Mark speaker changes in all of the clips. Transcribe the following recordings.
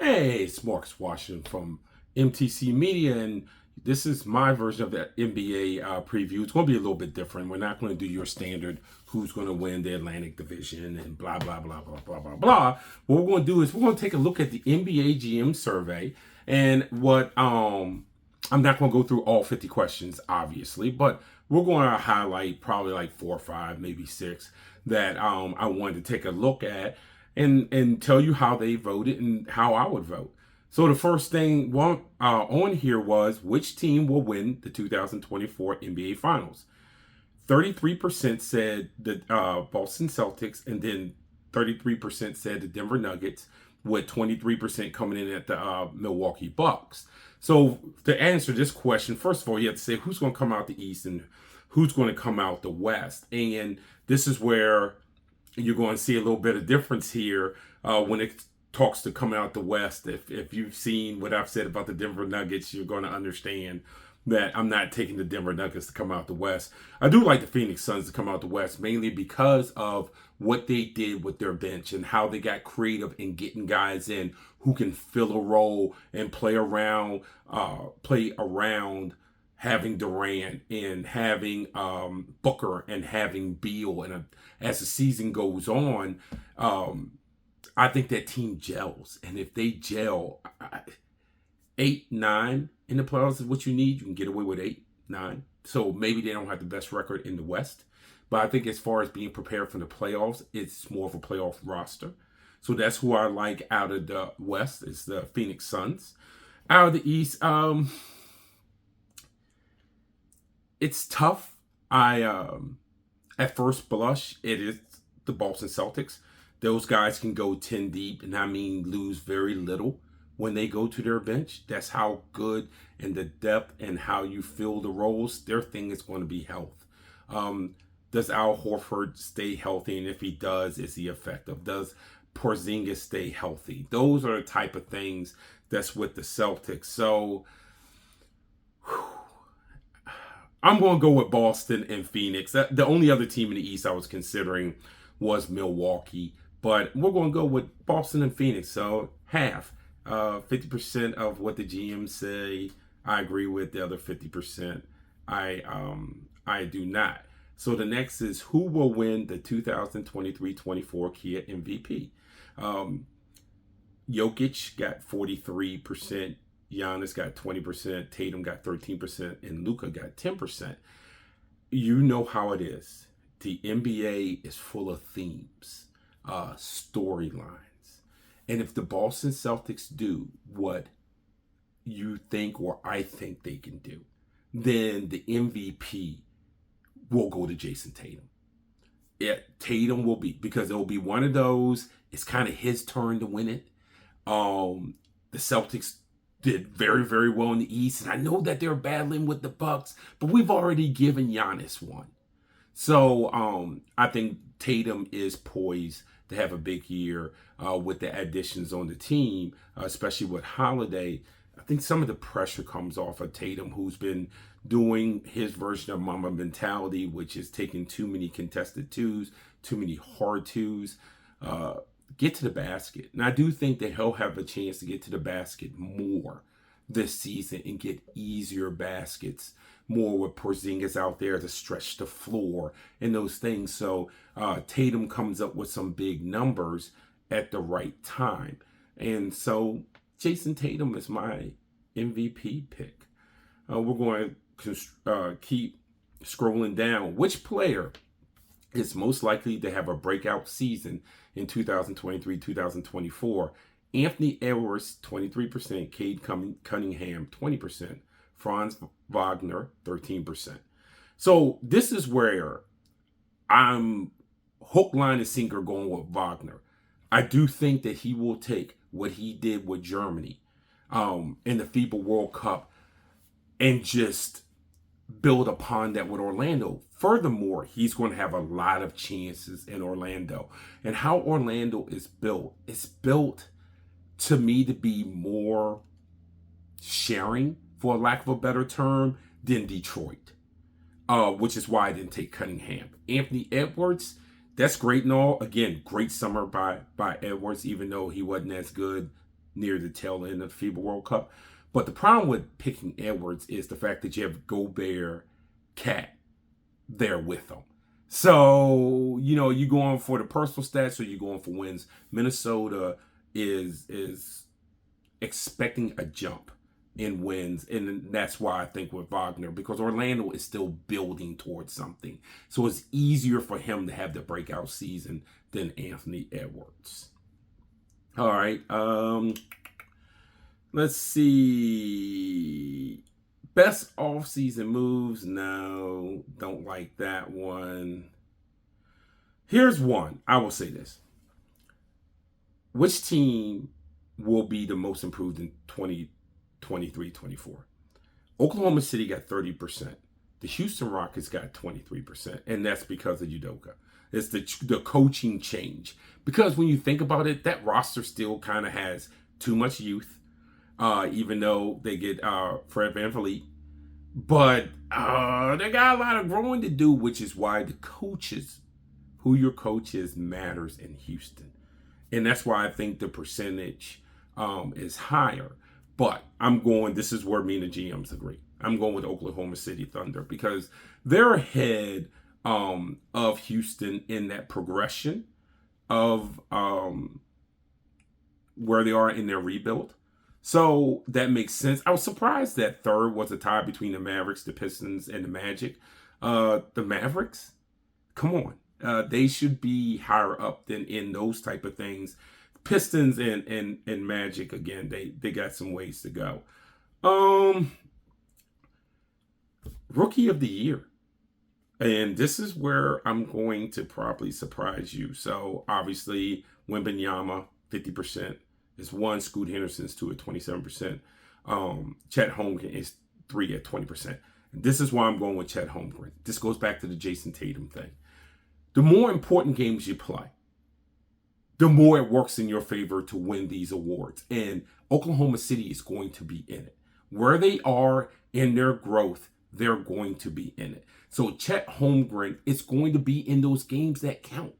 Speaker 1: Hey, it's Marcus Washington from MTC Media, and this is my version of the NBA preview. It's going to be a little bit different. We're not going to do your standard who's going to win the Atlantic Division and blah, blah, blah, blah, blah, blah, blah. What we're going to do is we're going to take a look at the NBA GM survey and what I'm not going to go through all 50 questions, obviously, but we're going to highlight probably like 4 or 5, maybe 6 that I wanted to take a look at and tell you how they voted and how I would vote. So the first thing on here was which team will win the 2024 NBA Finals. 33% said the Boston Celtics, and then 33% said the Denver Nuggets, with 23% coming in at the Milwaukee Bucks. So to answer this question, first of all, you have to say who's going to come out the East and who's going to come out the West. And this is where you're going to see a little bit of difference here when it talks to coming out the West. If you've seen what I've said about the Denver Nuggets, you're going to understand that I'm not taking the Denver Nuggets to come out the West. I do like the Phoenix Suns to come out the West, mainly because of what they did with their bench and how they got creative in getting guys in who can fill a role and play around having Durant and having Booker and having Beal. And as the season goes on, I think that team gels. And if they gel, 8, 9 in the playoffs is what you need. You can get away with 8, 9. So maybe they don't have the best record in the West. But I think as far as being prepared for the playoffs, it's more of a playoff roster. So that's who I like out of the West. It's the Phoenix Suns. Out of the East, it's tough. At first blush, it is the Boston Celtics. Those guys can go 10 deep, and I mean lose very little when they go to their bench. That's how good and the depth and how you fill the roles. Their thing is going to be health. Does Al Horford stay healthy? And if he does, is he effective? Does Porzingis stay healthy? Those are the type of things that's with the Celtics. So I'm going to go with Boston and Phoenix. The only other team in the East I was considering was Milwaukee, but we're going to go with Boston and Phoenix. So half, 50% of what the GMs say, I agree with. The other 50%, I do not. So the next is who will win the 2023-24 Kia MVP. Jokic got 43%. Giannis got 20%, Tatum got 13%, and Luka got 10%. You know how it is. The NBA is full of themes, storylines. And if the Boston Celtics do what you think or I think they can do, then the MVP will go to Jason Tatum. Yeah, Tatum will be, because it will be one of those, it's kind of his turn to win it. The Celtics did very, very well in the East. And I know that they're battling with the Bucks, but we've already given Giannis one. So I think Tatum is poised to have a big year with the additions on the team, especially with Holiday. I think some of the pressure comes off of Tatum, who's been doing his version of Mamba mentality, which is taking too many contested twos, too many hard twos. Get to the basket. And I do think that he'll have a chance to get to the basket more this season and get easier baskets, more with Porzingis out there to stretch the floor and those things. So Tatum comes up with some big numbers at the right time. And so Jason Tatum is my MVP pick. We're going to keep scrolling down. Which player is most likely to have a breakout season in 2023-2024? Anthony Edwards, 23%. Cade Cunningham, 20%. Franz Wagner, 13%. So this is where I'm hook, line, and sinker going with Wagner. I do think that he will take what he did with Germany in the FIBA World Cup and just build upon that with Orlando. Furthermore, he's going to have a lot of chances in Orlando. And how Orlando is built, it's built to me to be more sharing, for lack of a better term, than Detroit, which is why I didn't take Cunningham. Anthony Edwards, that's great and all. Again, great summer by Edwards, even though he wasn't as good near the tail end of the FIBA World Cup. But the problem with picking Edwards is the fact that you have Gobert, Cat there with them. So, you going for the personal stats or you going for wins. Minnesota is expecting a jump in wins, and that's why I think with Wagner, because Orlando is still building towards something. So it's easier for him to have the breakout season than Anthony Edwards. All right. Let's see. Best off-season moves? No, don't like that one. Here's one. I will say this. Which team will be the most improved in 2023-24? Oklahoma City got 30%. The Houston Rockets got 23%, and that's because of Udoka. It's the coaching change. Because when you think about it, that roster still kind of has too much youth. Even though they get Fred VanVleet. But they got a lot of growing to do, which is why the coaches, who your coach is, matters in Houston. And that's why I think the percentage is higher. But this is where me and the GMs agree. I'm going with Oklahoma City Thunder because they're ahead of Houston in that progression of where they are in their rebuild. So that makes sense. I was surprised that third was a tie between the Mavericks, the Pistons, and the Magic. The Mavericks? Come on. They should be higher up than in those type of things. Pistons and Magic, again, they got some ways to go. Rookie of the Year. And this is where I'm going to probably surprise you. So, obviously, Wembanyama, 50%. Is 1. Scoot Henderson's 2 at 27%. Chet Holmgren is 3 at 20%. This is why I'm going with Chet Holmgren. This goes back to the Jason Tatum thing. The more important games you play, the more it works in your favor to win these awards. And Oklahoma City is going to be in it. Where they are in their growth, they're going to be in it. So Chet Holmgren is going to be in those games that count.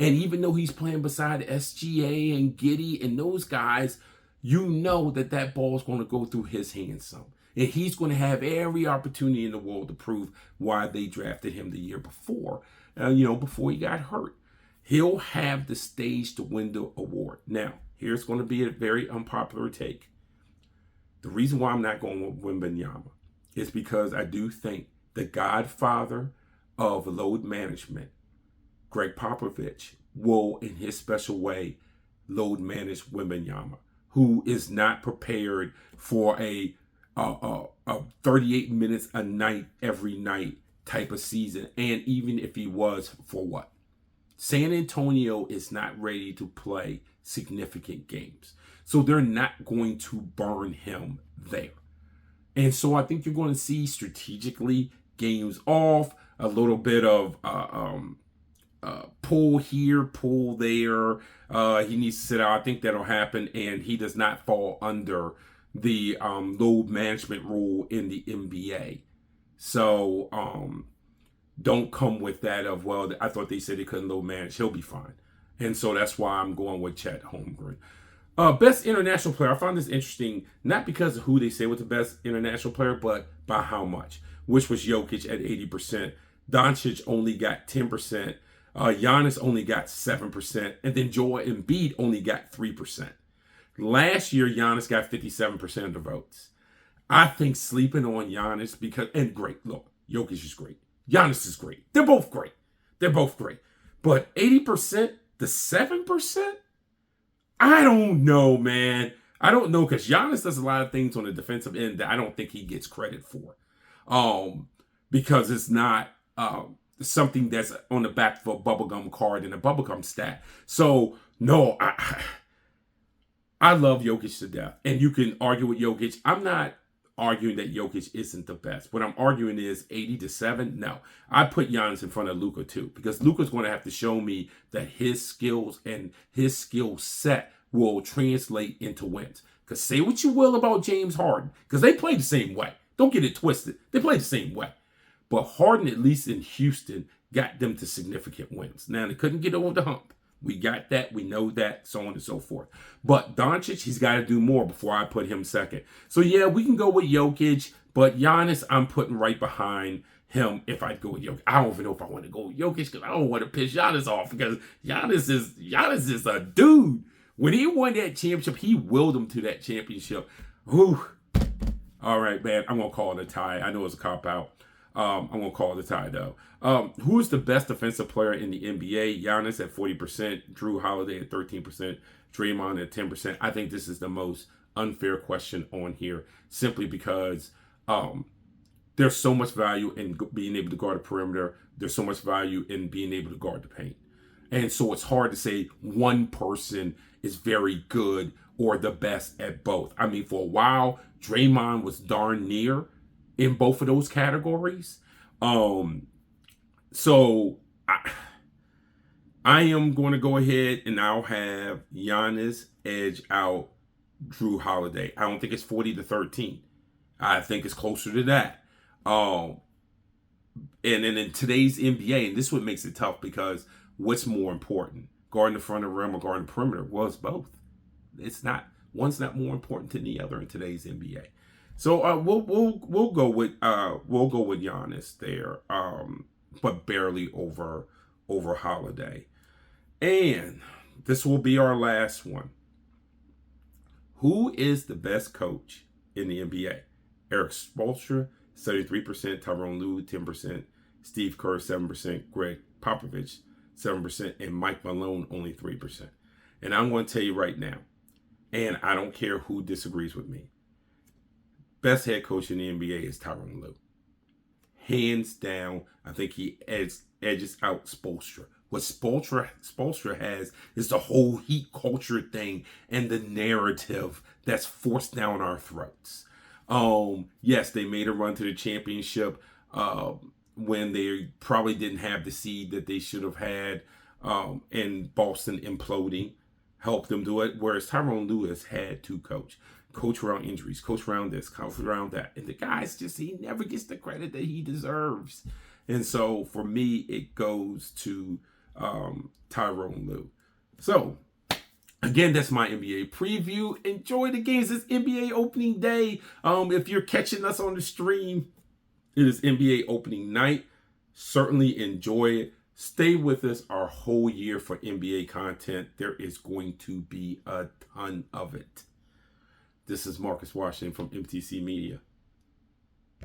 Speaker 1: And even though he's playing beside SGA and Giddey and those guys, you know that ball is going to go through his hands some. And he's going to have every opportunity in the world to prove why they drafted him the year before, before he got hurt. He'll have the stage to win the award. Now, here's going to be a very unpopular take. The reason why I'm not going with Wembanyama is because I do think the godfather of load management, Greg Popovich, will, in his special way, load manage Wembanyama, who is not prepared for a 38 minutes a night, every night type of season. And even if he was, for what? San Antonio is not ready to play significant games. So they're not going to burn him there. And so I think you're going to see strategically games off, a little bit of pull here, pull there. He needs to sit out. I think that'll happen, and he does not fall under the load management rule in the NBA. So don't come with that of, well, I thought they said they couldn't load manage. He'll be fine. And so that's why I'm going with Chet Holmgren. Best international player. I found this interesting, not because of who they say was the best international player, but by how much, which was Jokic at 80%. Doncic only got 10%. Giannis only got 7%. And then Joel Embiid only got 3%. Last year, Giannis got 57% of the votes. I think sleeping on Giannis because, and great, look, Jokic is great. Giannis is great. They're both great. They're both great. But 80%, the 7%? I don't know, man. I don't know, because Giannis does a lot of things on the defensive end that I don't think he gets credit for. Because it's not something that's on the back of a bubblegum card and a bubblegum stat. So, no, I love Jokic to death. And you can argue with Jokic. I'm not arguing that Jokic isn't the best. What I'm arguing is 80-7. No, I put Giannis in front of Luka too, because Luka's going to have to show me that his skills and his skill set will translate into wins. Because say what you will about James Harden, because they play the same way. Don't get it twisted. They play the same way. But Harden, at least in Houston, got them to significant wins. Now, they couldn't get over the hump, We got that. We know that, so on and so forth. But Doncic, he's got to do more before I put him second. So, yeah, we can go with Jokic, but Giannis, I'm putting right behind him if I go with Jokic. I don't even know if I want to go with Jokic because I don't want to piss Giannis off because Giannis is a dude. When he won that championship, he willed him to that championship. Whew. All right, man. I'm going to call it a tie. I know it's a cop-out. I'm going to call it a tie, though. Who is the best defensive player in the NBA? Giannis at 40%, Jrue Holiday at 13%, Draymond at 10%. I think this is the most unfair question on here simply because there's so much value in being able to guard the perimeter. There's so much value in being able to guard the paint. And so it's hard to say one person is very good or the best at both. I mean, for a while, Draymond was darn near in both of those categories. So I am going to go ahead and I'll have Giannis edge out Jrue Holiday. I don't think it's 40-13. I think it's closer to that. And then in today's NBA, and this is what makes it tough because what's more important, guarding the front of the rim or guarding the perimeter? Well, it's both. It's not, one's not more important than the other in today's NBA. So we'll go with Giannis there, but barely over Holiday. And this will be our last one. Who is the best coach in the NBA? Erik Spoelstra, 73%, Tyronn Lue, 10%, Steve Kerr, 7%, Greg Popovich, 7%, and Mike Malone, only 3%. And I'm going to tell you right now, and I don't care who disagrees with me, best head coach in the NBA is Tyronn Lue. Hands down, I think he edges out Spoelstra. What Spoelstra has is the whole Heat culture thing and the narrative that's forced down our throats. Yes, they made a run to the championship when they probably didn't have the seed that they should have had, and Boston imploding helped them do it. Whereas Tyronn Lue has had to coach around injuries, coach around this, coach around that. And the guy's just, he never gets the credit that he deserves. And so for me, it goes to Tyronn Lue. So again, that's my NBA preview. Enjoy the games. It's NBA opening day. If you're catching us on the stream, it is NBA opening night. Certainly enjoy it. Stay with us our whole year for NBA content. There is going to be a ton of it. This is Marcus Washington from MTC Media.